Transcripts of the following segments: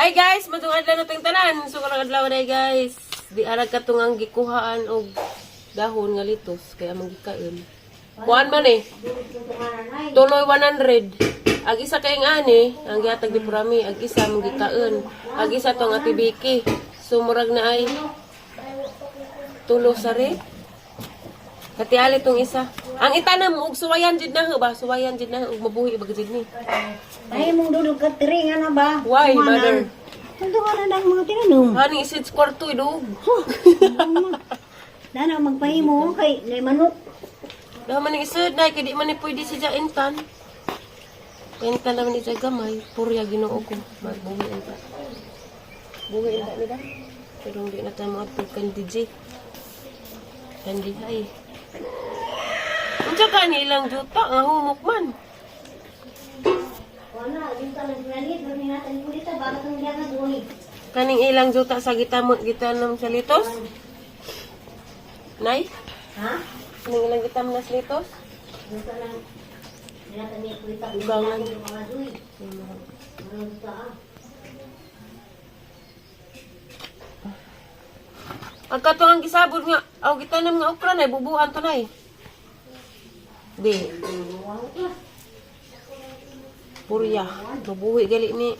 Ay guys, madung adlaw na tayong tanan. So karang adlaw na guys. Di arag katong ang gikuhaan og dahon nga litos kaya magikaon. Kuan man eh. Tuloy 100. Ag isa kay ani, ang gihatag di purami, ag isa magikaon. Ag isa tong Ate Vicky. So murag na ay tulo sa rin. Katiali tong isa. Ang itanam og suwayan jud na ba? Suwayan jud na og mabuhi ba gid ni. Ay mong dudog ka tiri nga na ba? Why, mother? Ito ka na lang mga tinanong. Hani isid kwarto idog. Dana magpahimo kay nay manok. Daman ni isid na kay di man ni pwede siya intan. Intan naman ni siya gamay, purya Ginoo ko. Magbuhi inta. Buhi inta nila. Pero hindi na tayo mga kan DJ. Kandi ay. Unsa ka ni ilang juta nga humok man. Wala, yung talang galit, gawin natin yung kulita, bakit ang diyan na doon? Kaning ilang juta sa gitanam sa litos? Nay? Ha? Kaning ilang gitam na sa litos? Yung talang, natin yung kulita, Ugangan. yung mga doon. Ano gusto Ang katong ang gisabod nga, aw gitanam nga okra na bubuan to nay. Di. Purya. Mabuhi gali ni.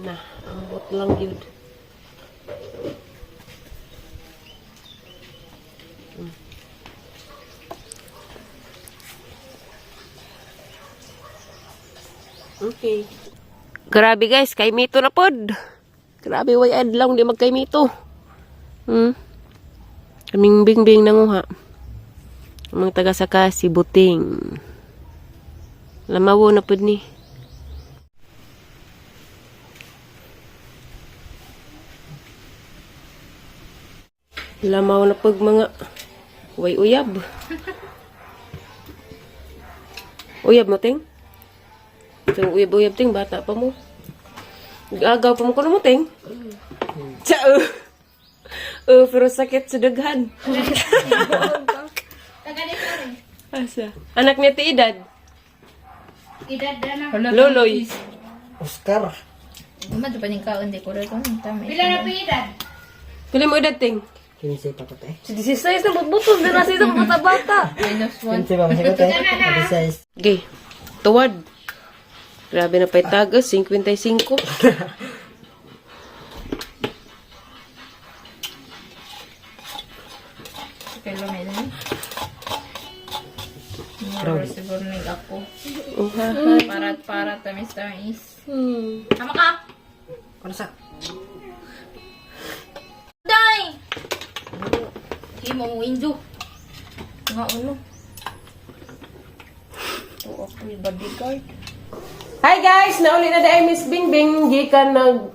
Nah, ambot lang yun. Okay. Grabe guys, kay mito na pod. Grabe way adlaw di magkay mito. Kaming bingbing nanguha. Mga taga saka si Buting. Lamawo na pod ni. Lamaw na pod mga way uyab. Uyab mo ting? So uyab-uyab ting bata pa mo. Agaw pa mo ko mo ting? Ciao. Pero sakit sa daghan. Asa? Anak niya ti edad? Edad na. Loloy. Oscar. Umad pa ning kaon di ko rin kung tama. Pila na pa edad? Pili mo edad ting? 15 pa ko te. Si 16 na butbutol na nasi sa mga bata. -1. 15 pa masih ko te. 16. Okay. Tuwad. Grabe na pa'y tagas. 55. Kailan may lang. Mura siguro ning ako. Parat tamis. Tama ka. Ano sa? Day. Himo mo injo. Nga ulo. To ako yung bodyguard. Hi guys! Nauli na dahil Miss Bingbing. Gikan nag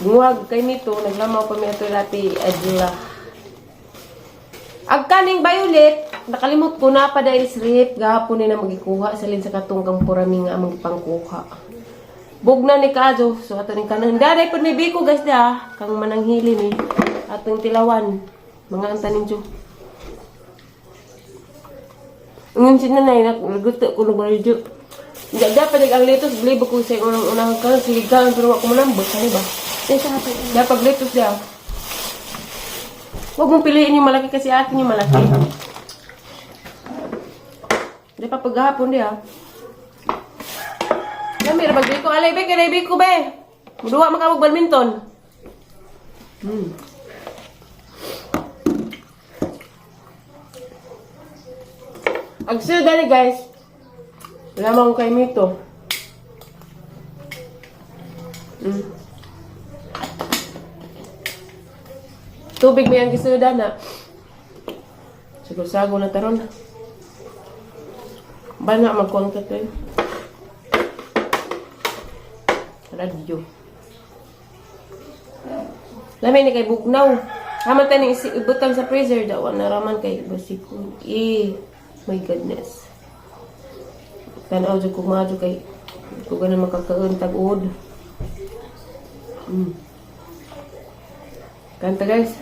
buwag kay Mito. Naglamaw pa mi ato lati Adla. Agkaning violet. Nakalimot ko na pa dahil srip. Gahapon ni na magikuha. Salin sa katunggang purami nga amang pangkuha. Bugna ni Kajo. So ato ni kanang. Daday po ni Biko guys da. Kang mananghili ni. Atong tilawan. Mga antanin jo. Ngayon sinanay. Nagusto ko ng radio. Dapat ang litos, believe ko sa unang ka, siligan, pero ako manambot, saan ba? Dapat litos daw. Huwag mong piliin yung malaki kasi akin yung malaki. Dapat paghapon diya. Dami, rabagay ko. Alay, be, kanay ko, be. Muduwa makawag badminton. Agsil dali, guys. Lamang kay Mito. Tubig may ang gisuda na. Siguro sago na taron. Bana magkontak kayo. Radyo. Lamay ni kay bugnaw. Haman tayo ibutang sa freezer daw. Naraman kay basikon. My goodness. Tanaw dyan kung mga dyan kay kung ganun makakaon tag-ud. Kanta guys.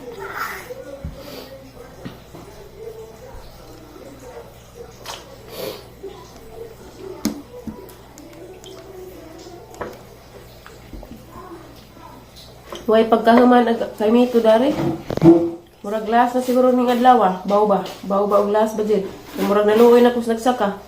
Huwag pagkahuman kay Mito dari. Murag glass na siguro ning adlaw ah. Bao ba og glass ba dyan? Murag naluoy na kus nagsaka.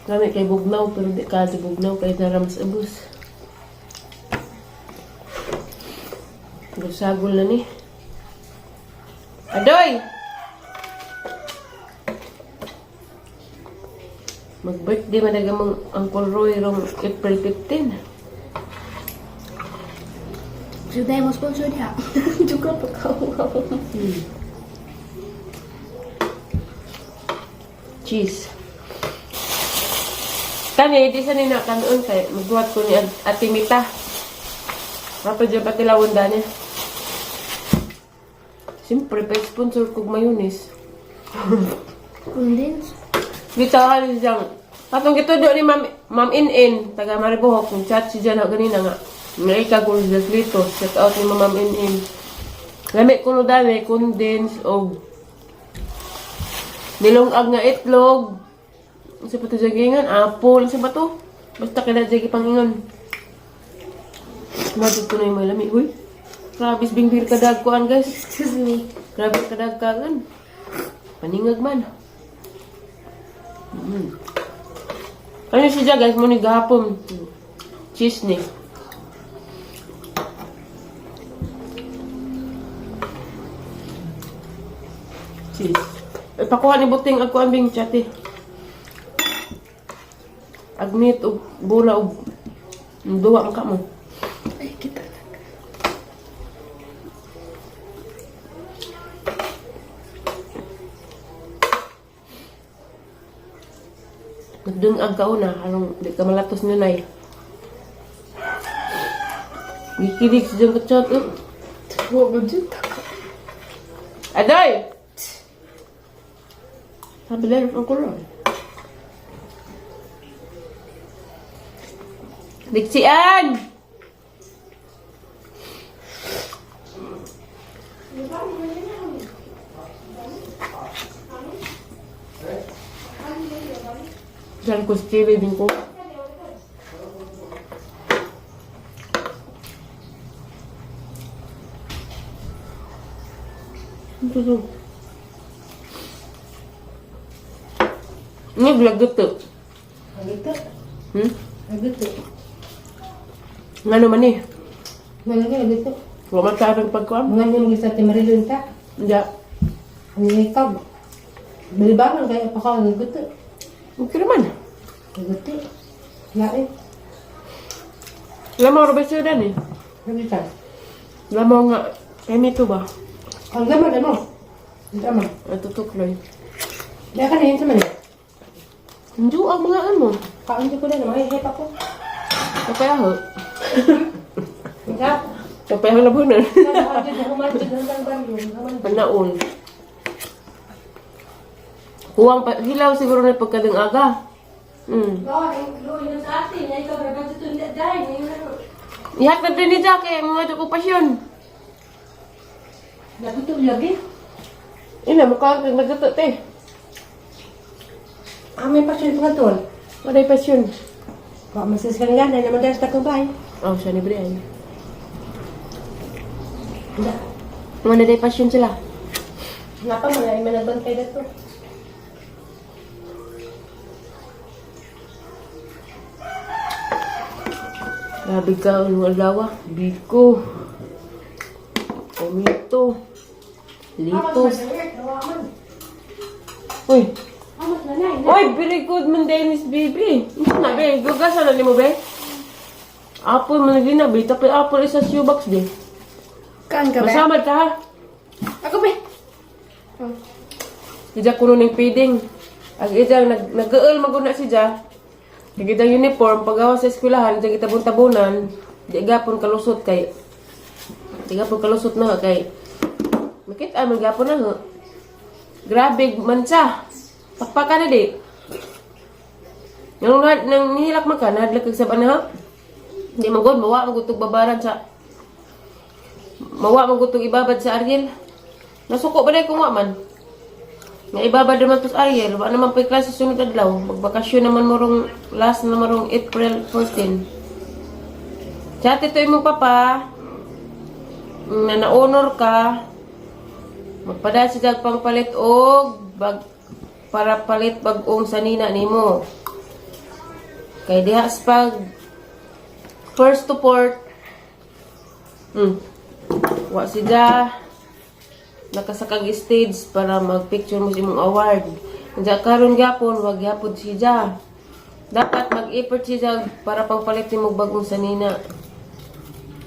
Kami kay bugnaw pero di ka sa bugnaw kay naramas abus. Sagol na ni. Adoy! Mag-birthday madaga mong Uncle Roy rong April 15. Sudah mo sponsor niya. Juga pa kau. Cheese. Kani, di sa nina kanoon kay magbuhat ko ni Ate Mita. Kapag dyan pati lawanda niya. Siyempre, pa-sponsor kong mayonnaise. Condensed. Dito halos dyan. Katong gito doon ni Ma'am In-In, taga Maribohok, yung chat si dyan na ganina nga. Nga ikagul sa lito, check out ni Ma'am In-In. Lamit ko no dami, condense o nilongag nga itlog. Isa pa ito jagingan, apple, isa pa ito. Basta kaya jagi pangingon. Madod ko na yung malami. Uy, grabe bingbir kadag ko guys. Excuse me. Grabe kadag kagan. Paningag man. Ano siya guys, mo ni gahapon. Cheese ni. Cheese. Pakuha ni buting ako ang bing chat eh. Agnit o bola o duwa ang kamo. Ay, kita. Nagdung ang kauna, anong di ka malatos nyo nay. Wikileaks dyan ka chat eh. Huwag mo dyan. Aday! Sabi lang ang kulon. Diksian! Diyan ko stili din ko. Ito to. Ini blagot to. Agito. Agito. Ngano man eh? Malagi agito. Wala matabang pagkuhan. Mga nyo gisa ti Marilyn ta. Hindi. Ang ikab. Bilibangan kaya pa ka agito. Okay naman. Agito. Lain. Lamaw na ba siya dan eh? Agito. Lamaw nga. Kaya nito ba? Ang gaman ano? Ang gaman. Ito tukloy. Daya ka na yun sa mali. Hindi ang mga ano. Kaunti ko na naman. Hihip ako. Kapay ako. Ikaw? Kapay ako labunan. Nakakadid na kumadid hanggang banyo. Panaon. Huwang pa, hilaw siguro na pagkadang aga. Ihat na din ni Jack eh, mga okupasyon. Nagutom lagi. Ina, mukha kang nagtutot eh. May pasyon pa tol. Waday pasyon. Baka masaskan nga na naman dahil sa kubay. Oh, siya ni Brian. Hindi. Waday pasyon sila. Nga pa, mga manabantay na to. Grabe ka, ano alawa? Biko. Omito. Litos. Uy. Uy, very good man Dennis, baby. Ito na, be. Gugasan na ni mo, be. Apple man lagi na, be. Tapi apple isa shoebox, be. Kaan ka ba? Masamad ka, ha? Ako ba? Ija kuno ning feeding. Ang ija nag-eul maguna si Ja. Kita uniform pagawa sa eskwelahan, ija kita buntabunan, di gapon kalusot kay. Di gapon kalusot na kay. Makita man gapon na ho. Grabe man siya. Pakpakan na di. Nang nihilak man ka, nahadlag kag saban na ha. Hindi man gud mawa man gud tug babaran sa mawa man gud tug ibabad sa Ariel. Nasuko ba dai kung wa man? Nga ibabad naman to sa Ariel, wa naman pa'y klase sunod adlaw. Magbakasyon naman morong last na morong April 14. Chat ito imong papa na na-honor ka. Magpadala siya pang palit og bag para palit bag-ong sanina nimo. Kay dihas pag first to port. Wa siya nakasakag stage para mag-picture mo sa imong award. Kaya karon gyapon wag gyapon siya. Dapat mag-effort siya para pangpalit nimo bag-ong sanina.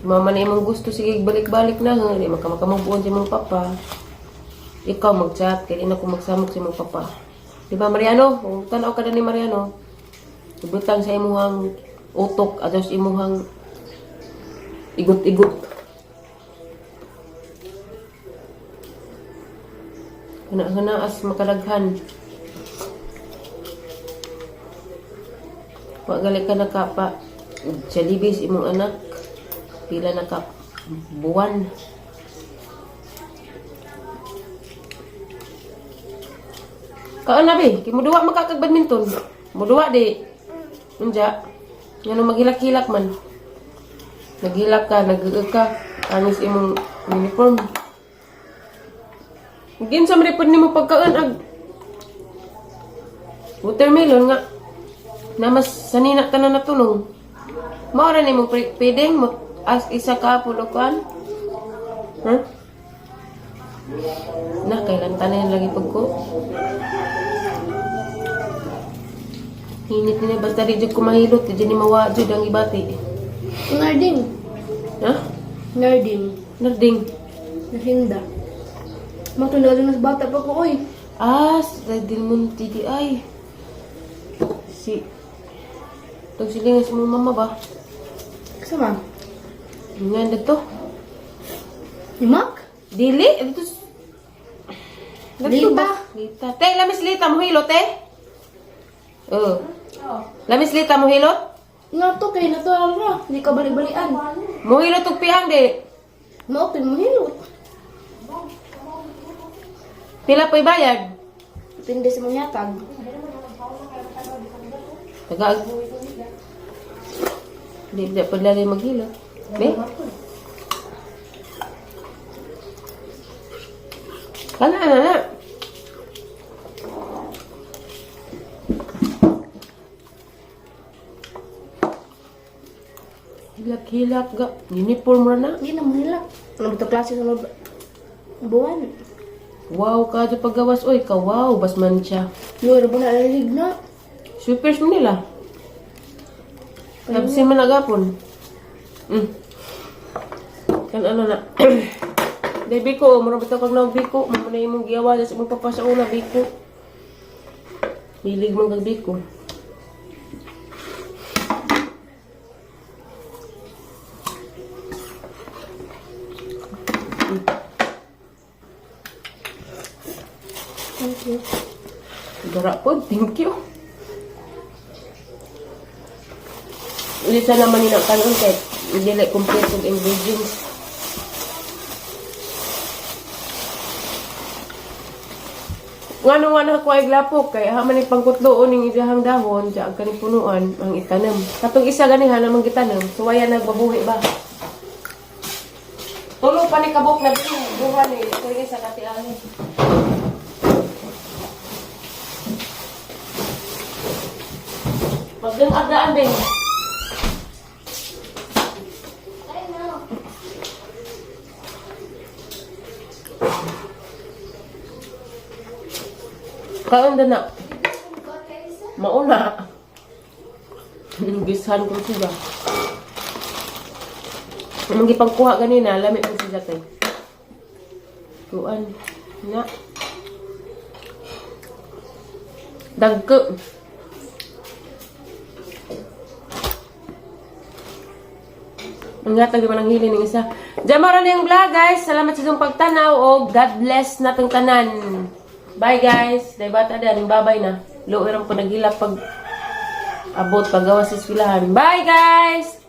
Mama na imong gusto sige balik-balik na nga, di makamakamubuon sa imong papa. Ikaw mag-chat, kaya di na ko magsamok sa imong papa. Di ba Mariano? Kung tanaw ka na ni Mariano, ibutang sa imuhang utok at sa imuhang igot-igot. Hana-hana as makadaghan. Wa gali ka nakapa. Jalibis imong anak. Pila na ka buwan. Kaan na be, kimuduwa makakag badminton. Muduwa di. Unja. Ngano maghilak-hilak man. Naghilak ka, nag-uug ka. Anis imong uniform. Ginsa man pud nimo pagkaan ag watermelon nga. Na mas sanina tanan natulong. Mao ra nimo pwedeng mo as isa ka pulukan? Huh? Nah, kailan tanan lagi pagko? Hinit na basta di jud ko mahilot, di ni mawa jud ang ibati. Narding. Ha? Narding. Narding. Nahinda. Matulog na sa bata pa ko, oy. Ah, sa Del Monte di ay. Si tog silingas mo mama ba? Kasama? Nga dito. Ni Mac? Dili, dito. Lita. Lita. Te, lamis lita mo hilot, te? Oh. Lamis lita mo hilot? Nga to, kay natural na. Hindi ka balik-balian. Mo hilot og piang, di. Maupin mo hilot. Pila po'y bayad? Pindi sa mga yatag. Tagaag. Hindi pa lagi maghilot. Be? Kana na. Hilak-hilak ga. Uniform ra na. Hindi na mo hilak. Ano ba ito klase sa mga buwan? Wow, kadyo paggawas. Oy, ka wow. Basman siya. Yung ba na alalig na? Sweepers mo nila. Tapsin man agapon. Kan ano na. Day biko, mura bitaw kag naog biko, mo na imong giyawa sa imong papa sa una biko. Hilig man kag biko. Thank you. Dara po, thank you. Ulit na naman yun ang kanon kahit hindi like complete yung ingredients. Nga nung nga nakakuha glapok, kaya haman yung pangkutloon yung idahang dahon, siya ang kaning punuan, ang itanam. Katong isa ganihan namang gitanam, so waya nagbabuhi ba? Tulo pa ni kabok na buhan eh, ito yung isa katiangin. Pagdang agdaan din. Kaon na na. Mauna. Gisahan ko siya. Ang gipangkuha ganina, lamit mo siya tay. Kuan na. Dagko. Ang gatag di man ang hili ng isa. Jamara na yung vlog guys. Salamat sa inyong pagtanaw o God bless natong tanan. Bye guys. Day bata din, babay na. Luoy ram ko naghilak pag abot paggawa sa eskwelahan. Bye guys.